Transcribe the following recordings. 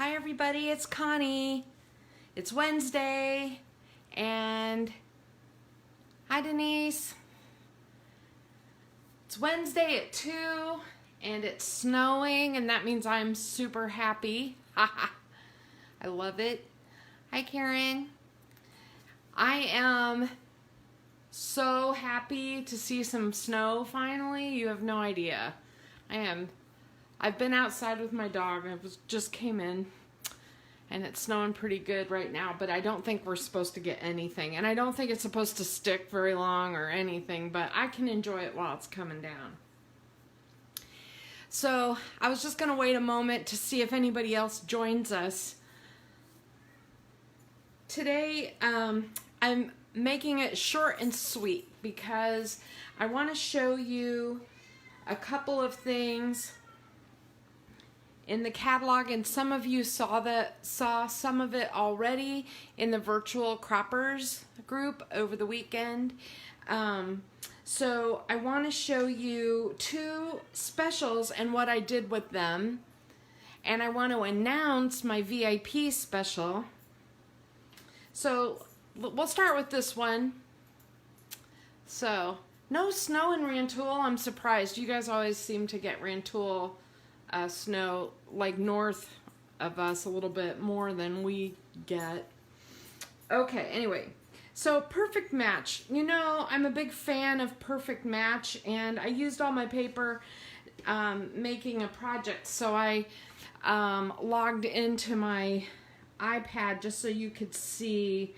Hi everybody, it's Connie. It's Wednesday and hi Denise. It's Wednesday at 2 and it's snowing and that means I'm super happy. I love it. Hi Karen. I am so happy to see some snow finally. You have no idea. I've been outside with my dog. Just came in and it's snowing pretty good right now, but I don't think we're supposed to get anything. And I don't think it's supposed to stick very long or anything, but I can enjoy it while it's coming down. So I was just gonna wait a moment to see if anybody else joins us. Today, I'm making it short and sweet because I wanna show you a couple of things in the catalog, and some of you saw some of it already in the virtual croppers group over the weekend. So I want to show you two specials and what I did with them, and I want to announce my VIP special. So we'll start with this one. So no snow in Rantoul. I'm surprised. You guys always seem to get Rantoul snow like north of us a little bit more than we get. Okay, anyway, so Perfect Match. You know, I'm a big fan of Perfect Match, and I used all my paper making a project, so I logged into my iPad just so you could see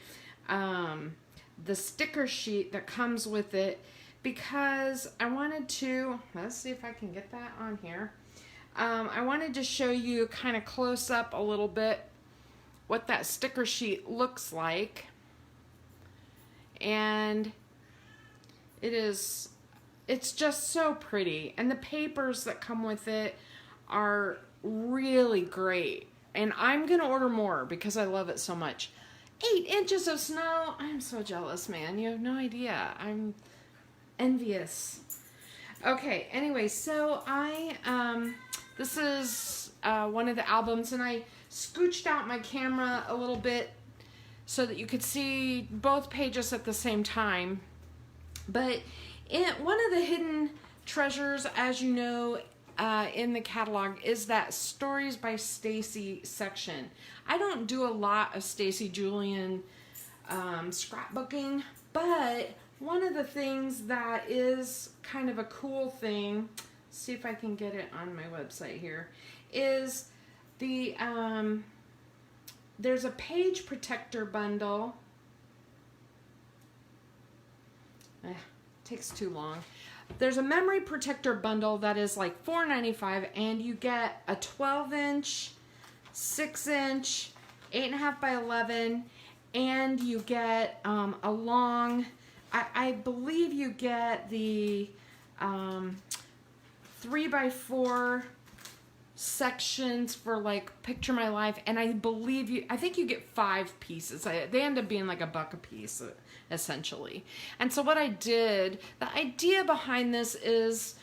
the sticker sheet that comes with it, because I wanted to, let's see if I can get that on here. I wanted to show you kind of close up a little bit what that sticker sheet looks like, and it's just so pretty, and the papers that come with it are really great, and I'm gonna order more because I love it so much. 8 inches of snow. I'm so jealous, man. You have no idea. I'm envious. Okay, anyway, so this is one of the albums, and I scooched out my camera a little bit so that you could see both pages at the same time. But one of the hidden treasures, as you know, in the catalog is that Stories by Stacy section. I don't do a lot of Stacy Julian scrapbooking, but one of the things that is kind of a cool thing, see if I can get it on my website here, is the there's a page protector bundle. Takes too long. There's a memory protector bundle that is like $4.95, and you get a 12-inch, 6-inch, 8.5 by 11, and you get a long, I believe you get the 3x4 sections for like Picture My Life, and I think you get 5 pieces. They end up being like $1 a piece essentially. And so what I did, the idea behind this is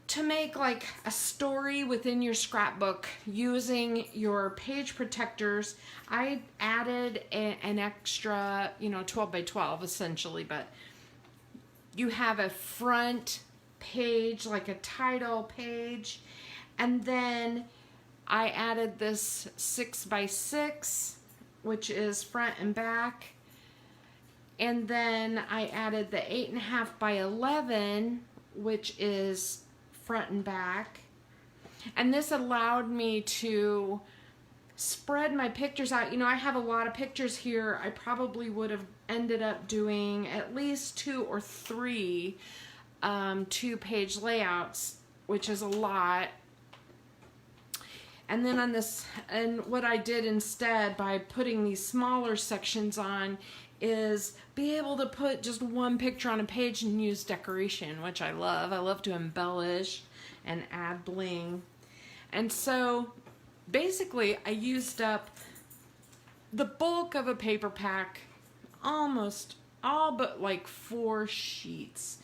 to make like a story within your scrapbook using your page protectors. I added an extra, 12 by 12 essentially, but you have a front page, like a title page, and then I added this 6 by 6, which is front and back, and then I added the 8.5 by 11, which is front and back, and this allowed me to spread my pictures out. I have a lot of pictures here. I probably would have ended up doing at least 2 or 3 2-page layouts, which is a lot. And then on this, and what I did instead by putting these smaller sections on is be able to put just one picture on a page and use decoration, which I love. I love to embellish and add bling. And so basically I used up the bulk of a paper pack, almost all but like 4 sheets.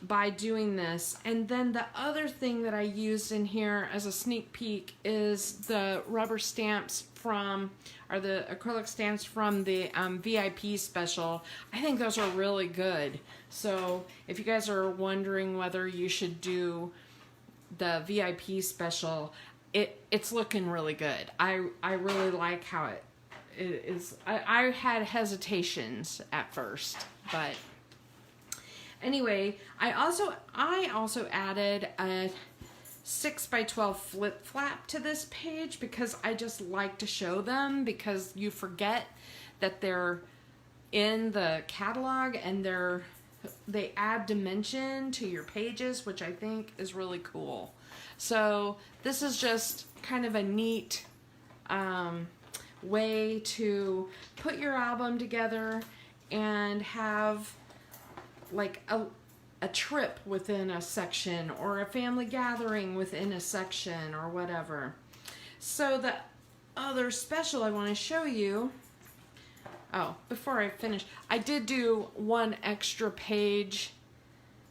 by doing this. And then the other thing that I used in here as a sneak peek is the rubber stamps from, or the acrylic stamps from the VIP special. I think those are really good. So if you guys are wondering whether you should do the VIP special, it's looking really good. I really like how it is. I had hesitations at first, but anyway, I also added a 6x12 flip flap to this page because I just like to show them, because you forget that they're in the catalog and they add dimension to your pages, which I think is really cool. So this is just kind of a neat way to put your album together and have like a trip within a section, or a family gathering within a section, or whatever. So the other special I want to show you, oh, before I finish, I did do one extra page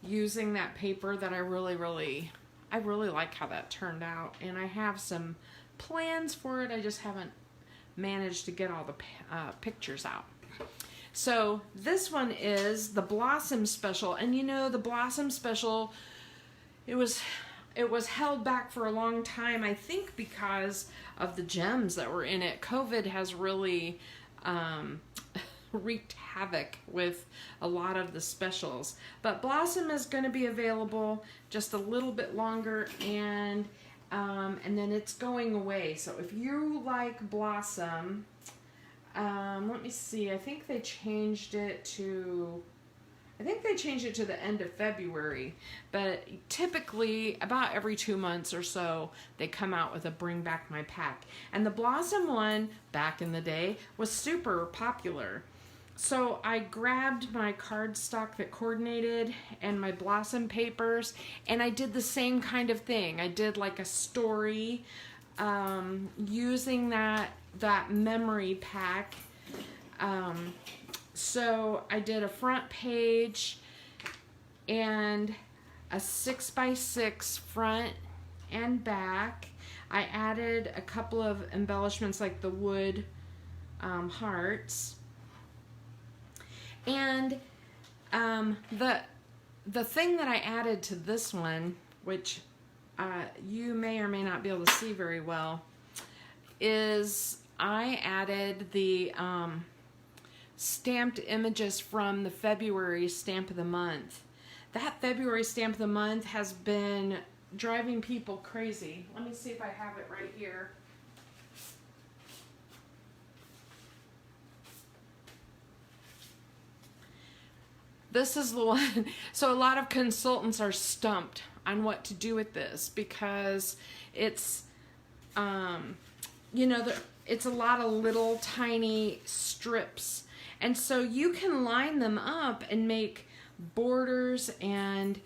using that paper that I really like how that turned out, and I have some plans for it. I just haven't managed to get all the pictures out. So this one is the Blossom Special, and you know, the Blossom Special, it was held back for a long time, I think because of the gems that were in it. COVID has really wreaked havoc with a lot of the specials, but Blossom is going to be available just a little bit longer, and then it's going away. So if you like Blossom, let me see, I think they changed it to the end of February, but typically about every 2 months or so they come out with a Bring Back My Pack. And the Blossom one back in the day was super popular. So I grabbed my cardstock that coordinated and my Blossom papers, and I did the same kind of thing. I did like a story using that memory pack. So I did a front page and a 6x6 front and back. I added a couple of embellishments like the wood hearts. And the thing that I added to this one, which you may or may not be able to see very well, is I added the stamped images from the February Stamp of the Month. That February Stamp of the Month has been driving people crazy. Let me see if I have it right here. This is the one. So a lot of consultants are stumped on what to do with this, because it's, you know, it's a lot of little tiny strips. And so you can line them up and make borders and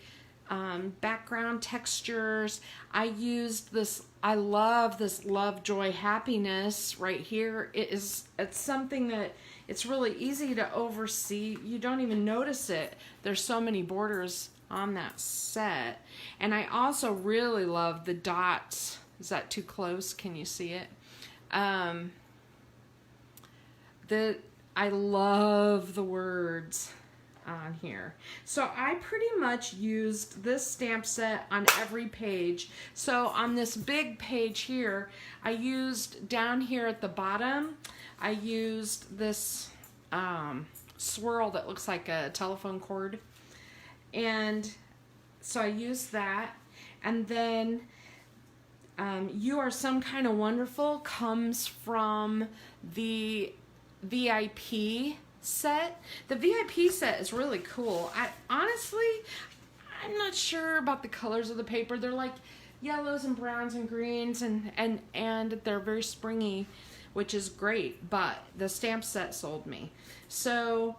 background textures. I used this, I love this Love, Joy, Happiness right here. It's something that it's really easy to oversee. You don't even notice it. There's so many borders on that set. And I also really love the dots. Is that too close? Can you see it? I love the words on here. So I pretty much used this stamp set on every page. So on this big page here, I used down here at the bottom, I used this swirl that looks like a telephone cord. And so I used that. And then You Are Some Kind of Wonderful comes from the VIP set. The VIP set is really cool. I'm not sure about the colors of the paper. They're like yellows and browns and greens, and they're very springy, which is great, but the stamp set sold me. So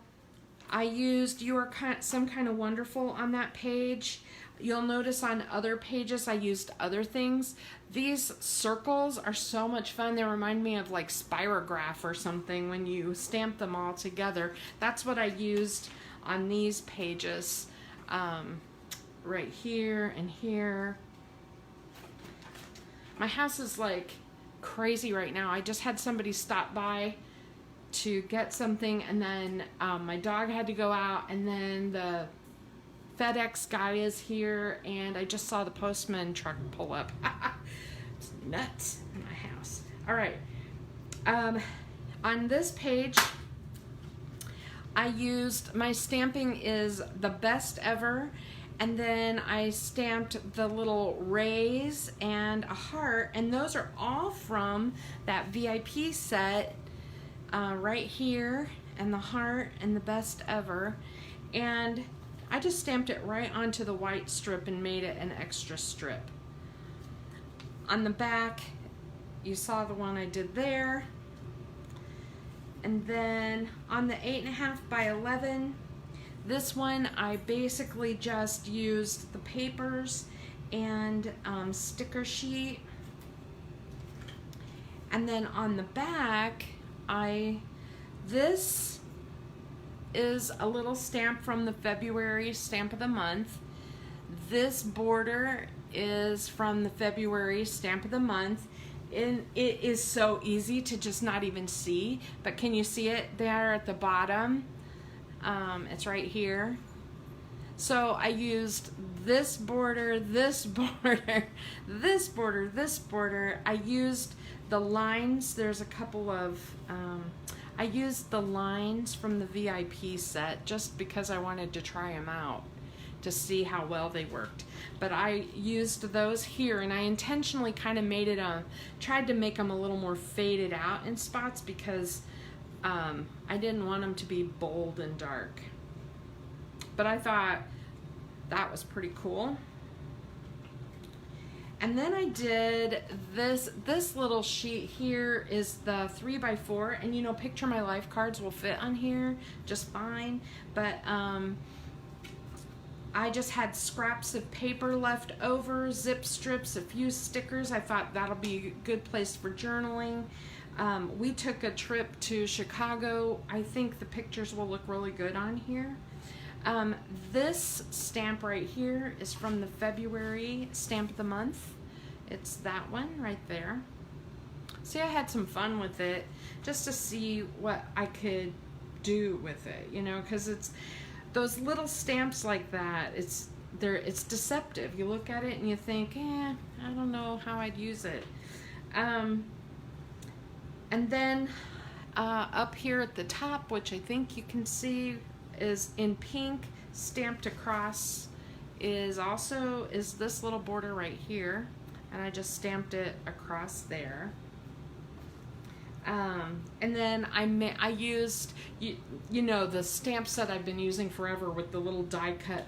I used You Are Some Kind of Wonderful on that page. You'll notice on other pages I used other things. These circles are so much fun. They remind me of like spirograph or something when you stamp them all together. That's what I used on these pages. right here and here. My house is like crazy right now. I just had somebody stop by to get something, and then my dog had to go out, and then the FedEx guy is here, and I just saw the postman truck pull up. It's nuts in my house. All right. On this page, I used, my stamping is the best ever, and then I stamped the little rays and a heart, and those are all from that VIP set right here, and the heart and the best ever. And I just stamped it right onto the white strip and made it an extra strip. On the back, you saw the one I did there. And then on the 8.5 by 11, this one I basically just used the papers and sticker sheet. And then on the back, this is a little stamp from the February stamp of the month. This border is from the February stamp of the month. And it is so easy to just not even see, but can you see it there at the bottom? It's right here. So I used this border, this border, this border, this border. I used the lines. There's a couple of I used the lines from the VIP set just because I wanted to try them out to see how well they worked. But I used those here, and I intentionally kind of made it tried to make them a little more faded out in spots because I didn't want them to be bold and dark. But I thought that was pretty cool. And then I did this little sheet here is the 3x4, and you know, Picture My Life cards will fit on here just fine, but I just had scraps of paper left over, zip strips, a few stickers. I thought that'll be a good place for journaling. We took a trip to Chicago. I think the pictures will look really good on here. This stamp right here is from the February stamp of the month. It's that one right there. See, I had some fun with it just to see what I could do with it, you know, because it's those little stamps like that, it's deceptive. You look at it and you think, I don't know how I'd use it. And then up here at the top, which I think you can see is in pink, stamped across, is this little border right here, and I just stamped it across there. And then I used, you know, the stamp set I've been using forever with the little die cut,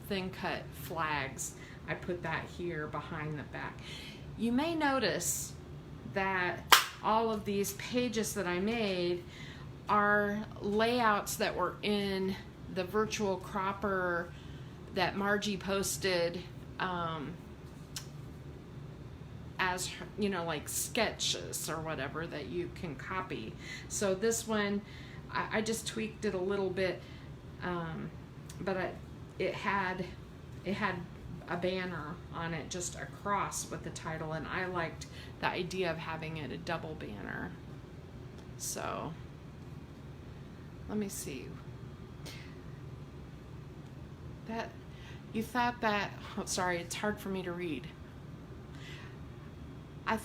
thin cut flags. I put that here behind the back. You may notice that all of these pages that I made are layouts that were in the virtual cropper that Margie posted as, you know, like sketches or whatever that you can copy. So this one, I just tweaked it a little bit, but it had a banner on it just across with the title, and I liked the idea of having it a double banner. So let me see. That you thought that, oh, sorry, it's hard for me to read. I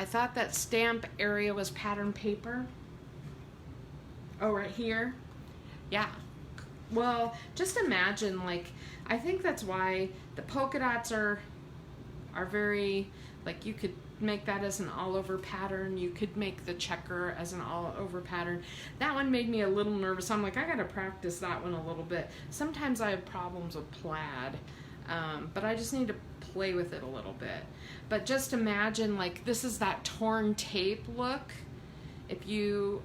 thought that stamp area was pattern paper. Oh, right here? Yeah. Well, just imagine, like, I think that's why the polka dots are very, like, you could make that as an all-over pattern. You could make the checker as an all-over pattern. That one made me a little nervous. I'm like, I gotta practice that one a little bit. Sometimes I have problems with plaid, but I just need to play with it a little bit. But just imagine, like, this is that torn tape look. If you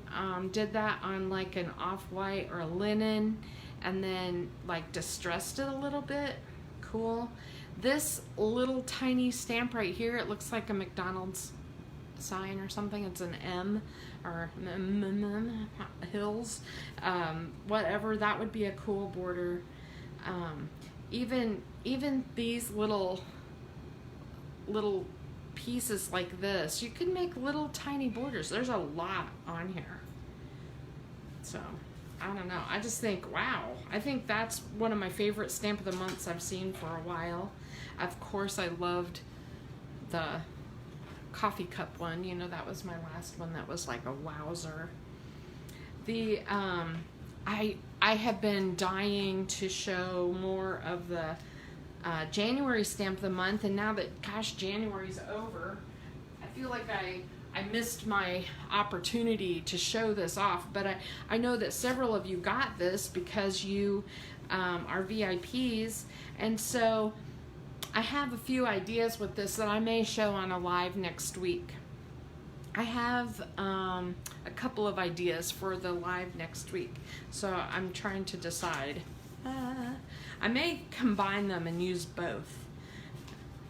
did that on like an off-white or a linen and then like distressed it a little bit, cool. This little tiny stamp right here, it looks like a McDonald's sign or something. It's an M or Hills, whatever. That would be a cool border. Even these little pieces like this, you can make little tiny borders. There's a lot on here. So I don't know. I just think, wow. I think that's one of my favorite Stamp of the Months I've seen for a while. Of course, I loved the coffee cup one. You know, that was my last one. That was like a wowzer. The I have been dying to show more of the January Stamp of the Month, and now that, gosh, January's over, I feel like I missed my opportunity to show this off. But I know that several of you got this because you are VIPs, and so I have a few ideas with this that I may show on a live next week. I have a couple of ideas for the live next week, so I'm trying to decide. I may combine them and use both.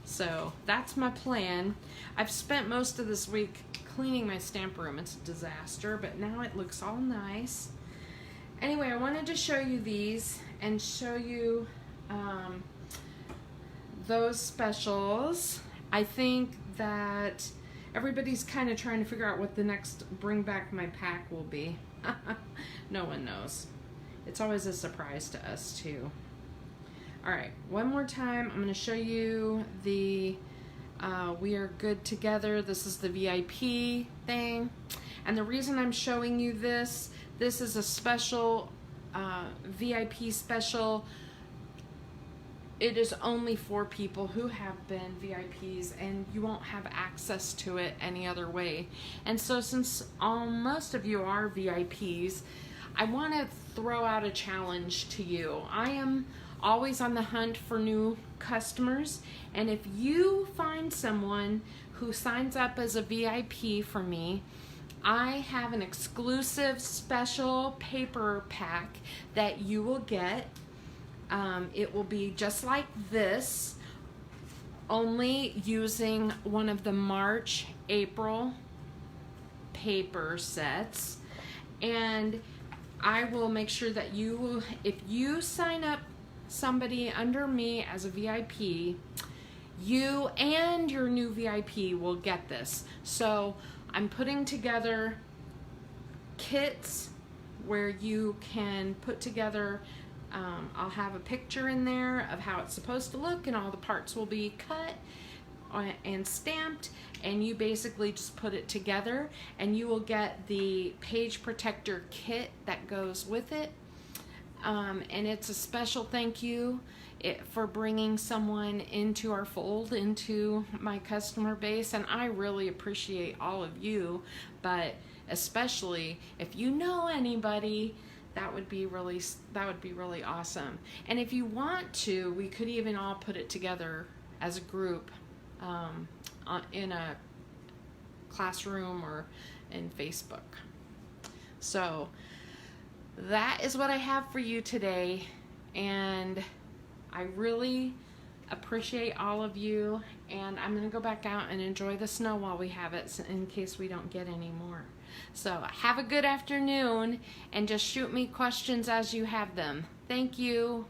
So that's my plan. I've spent most of this week cleaning my stamp room. It's a disaster, but now it looks all nice. Anyway, I wanted to show you these and show you those specials. I think that everybody's kind of trying to figure out what the next Bring Back My Pack will be. No one knows. It's always a surprise to us too. All right, one more time, I'm going to show you the We Are Good Together. This is the VIP thing. And the reason I'm showing you this is a special VIP special. It is only for people who have been VIPs, and you won't have access to it any other way. And so since most of you are VIPs, I want to throw out a challenge to you. I am always on the hunt for new customers, and if you find someone who signs up as a VIP for me, I have an exclusive special paper pack that you will get. It will be just like this, only using one of the March, April paper sets, and I will make sure that you, if you sign up somebody under me as a VIP, you and your new VIP will get this. So I'm putting together kits where you can put together, I'll have a picture in there of how it's supposed to look, and all the parts will be cut and stamped, and you basically just put it together, and you will get the page protector kit that goes with it. And it's a special thank you for bringing someone into our fold, into my customer base, and I really appreciate all of you, but especially if you know anybody, that would be really awesome. And if you want to, we could even all put it together as a group in a classroom or in Facebook. So that is what I have for you today, and I really appreciate all of you, and I'm going to go back out and enjoy the snow while we have it in case we don't get any more. So have a good afternoon, and just shoot me questions as you have them. Thank you.